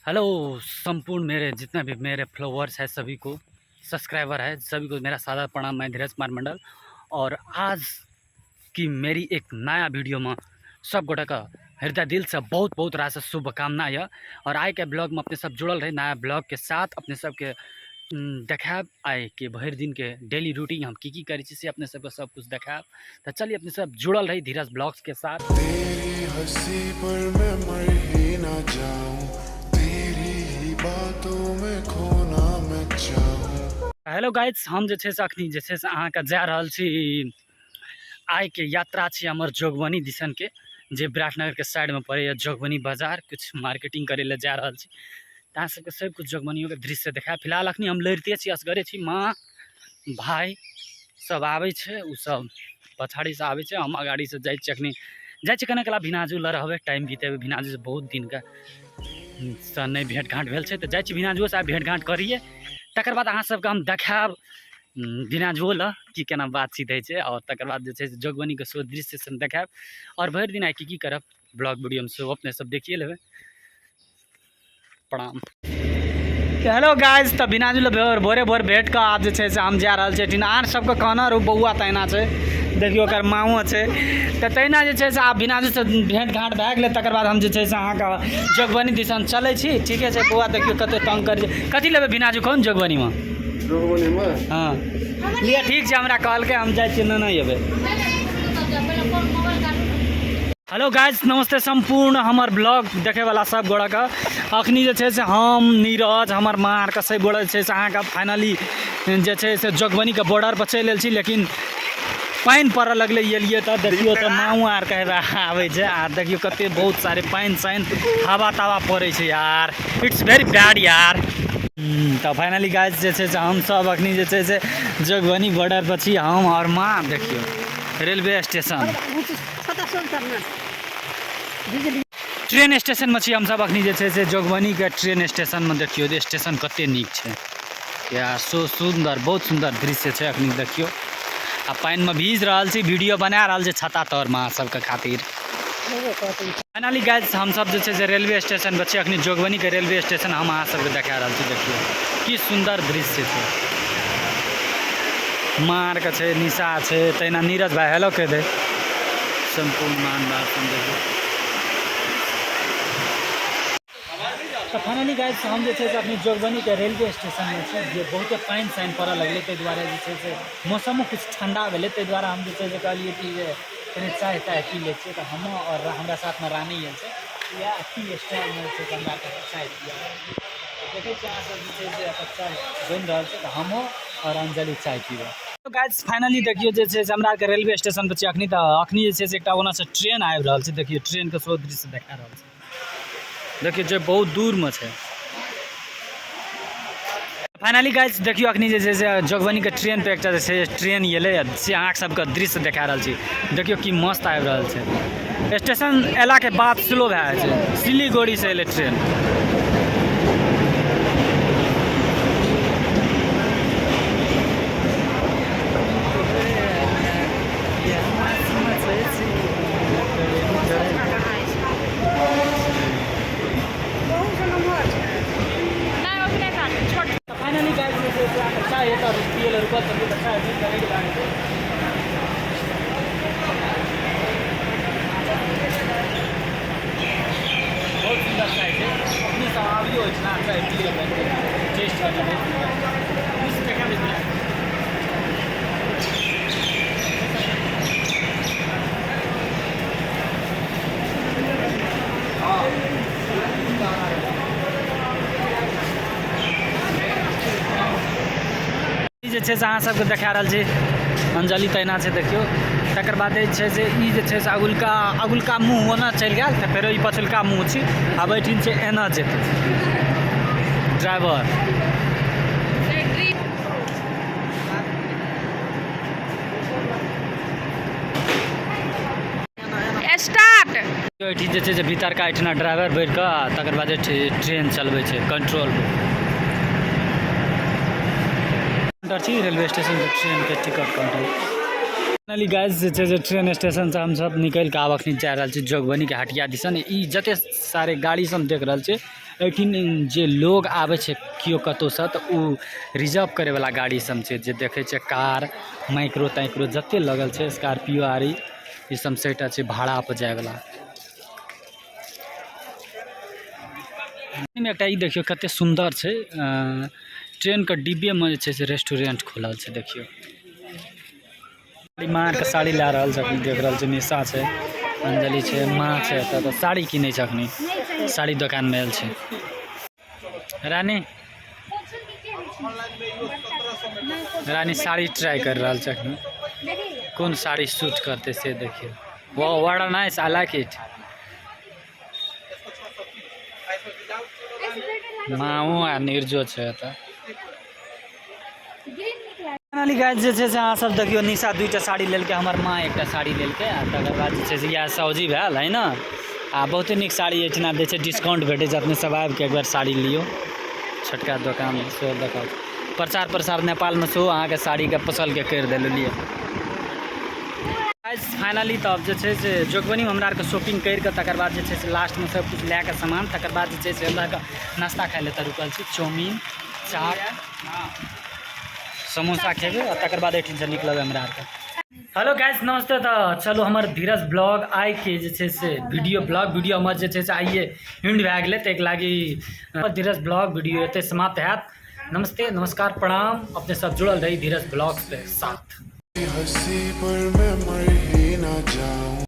Hello संपूर्ण मेरे जितने भी मेरे फॉलोअर्स हैं, सभी को सब्सक्राइबर है, सभी को मेरा सादा प्रणाम। मैं धीरज कुमार मंडल और आज की मेरी एक नया वीडियो में सब गोटा का हृदय दिल से बहुत बहुत रास शुभकामना है। और आए के ब्लॉग में अपने सब जुड़ल रहे नया ब्लॉग के साथ अपने सबके देखाब आए कि भर दिन के डेली रूटीन हम की करी से अपने सबको सब कुछ देखाब। तो चलिए अपने सब जुड़ल रही धीरज ब्लॉग्स के साथ। तेरी हंसी पर मैं मर ही ना जाऊं, तेरी ही बातों में खोना मैं चाहूं। हेलो गाइज, हम जे छै से अखनी जे छै से अहाँके जा रहल छी आइ के यात्रा छी हमर जोगबनी दिसन के, जे विराटनगर के साइड में पड़े जोगबनी बाजार। कुछ मार्केटिंग करे ले जा रहल छी, अहाँ सबके सब कुछ जोगबनियों के दृश्य देखा। फिलहाल अखनी हम लड़ते छी, असगरे छी, माँ भाई सब आवे छे, उ सब पछाड़ी से आवे छे, हम अगाड़ी से जाय छी। अखनी जाय छी कने कला भिनाजू ल रहबे, टाइम बीतेबे भिनाजू से बहुत दिन का से नहीं भेंट घाट भेल छे। तो जाय छी भिनाजुओ से भेंट घाट करिए, तकर बाद अहाँ सबके हम देखाब भिनाजुओ ल कि केना बातचीत होइ छै, और तकर बाद जे छै जोगबनी के शो दृश्य से देखाब। और भरि दिन आइ की करब ब्लॉग वीडियो में से अपने सब देखिए लेबे। प्रणाम। हेलो गाइस, तो भिनाजुल भोरे भोर भेंट का आज जे छै से हम जा रहल छी। आर सबके कहना रो बौआ तहिना छै, देखियो ओकर माँओ छै, तो तहिना जे छै से आब भिनाजू से भेंट घाट भए गेलै। तकर बाद हम जे छै से अहाँके जोगबनी दिसन चलै छी। ठीके छै बौआ, देखियो कते तंग करै छै। कथी लेबै भिनाजू कहूँ जोगबनीमे? हाँ लिअ, ठीक छै, हमरा कहलकै, हम जाइ छियै नेने अयबै। हेलो गाइस, नमस्ते संपूर्ण हमर ब्लॉग देखे वाला सब गोड़ा का। अखनी जे छै से हम नीरज हमर माँ आर के सब गोड़ा छै से अहाँके फाइनली जे छै से जोगबनी के बॉर्डर पर चलि आयल छी। लेकिन पानि पड़ऽ लगलै, एलिए तो देखियो तो माँ आर कहे आबै छै, आ देखियो कते बहुत सारे पानि साइन हवा तवा पड़ै छै यार, इट्स वेरी बैड यार। तो फाइनली गाइस जे छै से हम सब अखनी जे छै से जोगबनी बॉर्डर पर छी, हम और माँ। देखियो रेलवे स्टेशन, ट्रेन स्टेशन में छी हम सब अखनी जे छै से जोगबनी के ट्रेन स्टेशन में। देखियो स्टेशन कते नीक छै यार, सो सुंदर, बहुत सुंदर दृश्य छै। अखनी देखियो आ पानि में भीज रहल छी, वीडियो बना रहल छै छाता तर में सबके खातिर। फाइनली गाइस हम सब जे छै से रेलवे स्टेशन पर छी अखनी, जोगबनी के रेलवे स्टेशन हम अहाँ सबके देखा रहल छी। देखियो की सुंदर दृश्य छै, मार के छै, निशा छै, तहिना नीरज भाई हेलो कह दे। संपूर्ण मान बात देखियो। तो फाइनली गाइस हम जे छै से अपनी जोगबनी के रेलवे स्टेशन में छी, जे बहुते पानि साइन पड़ऽ लगलै, ताहि दुआरे जे छै से मौसमो कुछ ठंडा भेलै, ताहि दुआरे हम जे छै से कहलिए कि जे कनि चाय ताय पी लै छियै। तो हम और हमरा साथ में रानी आयल छै, या की स्टाइल में छै हमरा चाय पिया। देखै छी अहाँ सब जे छै से अपन चाय बनि रहल छै, तो हमो और अंजलि चाय पीबे। तो गाइस फाइनली देखियो जे छै से हमरा के रेलवे स्टेशन पर छी अखनी। तो अखनी जे छै से एकटा ओना से ट्रेन आबि रहल छै, देखियो ट्रेन के शो दृश्य देखा रहल छै, देखियो जे बहुत दूर में छै। फाइनली गाइस देखियो अखनी जे छै से जोगबनी के ट्रेन पे एकटा जे छै ट्रेन एलै, से अहाँ सबके दृश्य देखा रहल छी। देखियो की मस्त आबि रहल छै। स्टेशन एला के बाद स्लो भए जाइ छै, सिलीगुड़ी से एलै ट्रेन। फाइनली गाइस जे छै से अहाँके चाय एतऽ पियै लए रुकल छलियै, तऽ चाय पी कऽ रेडी भए गेल। बहुत सुंदर चाय छै, अपने सब आबियो होइ छै ना चाय पियै लए, टेस्ट करके बहुत सुंदर दृश्य देखा देलियै। जे छै से अहाँ सबके देखा रहल छी, अंजलि तहिना छै देखियो। तकर बाद जे छै से ई जे छै से अगुलका मुँह ओना चलि गेल, तऽ फेर ई पछुलका मुँह छी, आब एहिठिन छै एना जेतै ड्राइवर। स्टार्ट एहिठिन जे छै से भीतरका एहिठिना ड्राइवर बैठ कऽ तकर बाद ट्रेन चलबै छै कंट्रोल छी रेलवे स्टेशन के ट्रेन के टिकट काउंटर। फाइनली गाइस जे छै से ट्रेन स्टेशन से हम सब निकल के आब अखनी जा रहल छी जोगबनी के हटिया दिसन। ई जते सारे गाड़ी सब देख रहल छी एठिन जे लोग आबै छै केओ कतौसँ तऽ उ रिजर्व करैवला गाड़ी सब छै, जे देखै छै कार माइक्रो ताइक्रो जते लगल छै, स्कॉर्पियो आरी ई सब सेटा छै भाड़ापर जायवला। एहिमे एकटा ई देखियौ कते सुन्दर छै, ट्रेनके डिब्बेमे जे छै से रेस्टोरेंट खुलल छै। देखियौ माँके साड़ी लए रहल छै, देख रहल छै निशा छै, अंजलि छै, माँ छै, एतऽ तऽ साड़ी किनै छै, अखनी साड़ी दोकानमे आयल छै। रानी रानी साड़ी ट्राई कर रहल छै अखनी, कोन साड़ी सूट करते से देखियो। वाह what a nice, I like it. माओ आ निर्जो छै एतऽ। फाइनली गाइस जे छै से अहाँ सब देखियो निशा 2टा साड़ी लेलकै, हमर माँ एकटा साड़ी लेलकै, आ तकर बाद जे छै से इएह सौजी भेल है ना। आ बहुते नीक साड़ी एहिठिना दै छै, डिस्काउंट भेटै छै, अपने सब आबिके एक बार साड़ी लियो छोटका दोकान सेहो देखाउ। प्रचार प्रसार नेपालमे सेहो अहाँके साड़ीके पसलके करि देलियै। फाइनली तऽ अब जे छै से जोगबनीमे हमरा आरके शॉपिंग करिके तकर बाद जे छै से लास्टमे सब कुछ लए कऽ सामान, तकर बाद जे छै से हमरा आरके नाश्ता खाइ लए तऽ रुकल छी। चाउमीन, चाट, समोसा खेबै और तकर बाद एठिन से निकलबै हमरा आरके। हेलो गाइस नमस्ते। तो चलो हमर धीरज ब्लॉग आइ के जे छै से वीडियो हमर जे छै से आइए हिंड भए गेलै, ताहिके लागी धीरज ब्लॉग वीडियो एते समाप्त हैत। नमस्ते नमस्कार प्रणाम, अपने सब जुड़ल रही धीरज ब्लॉग के साथ। हंसी पर मैं मर ही ना जाऊं।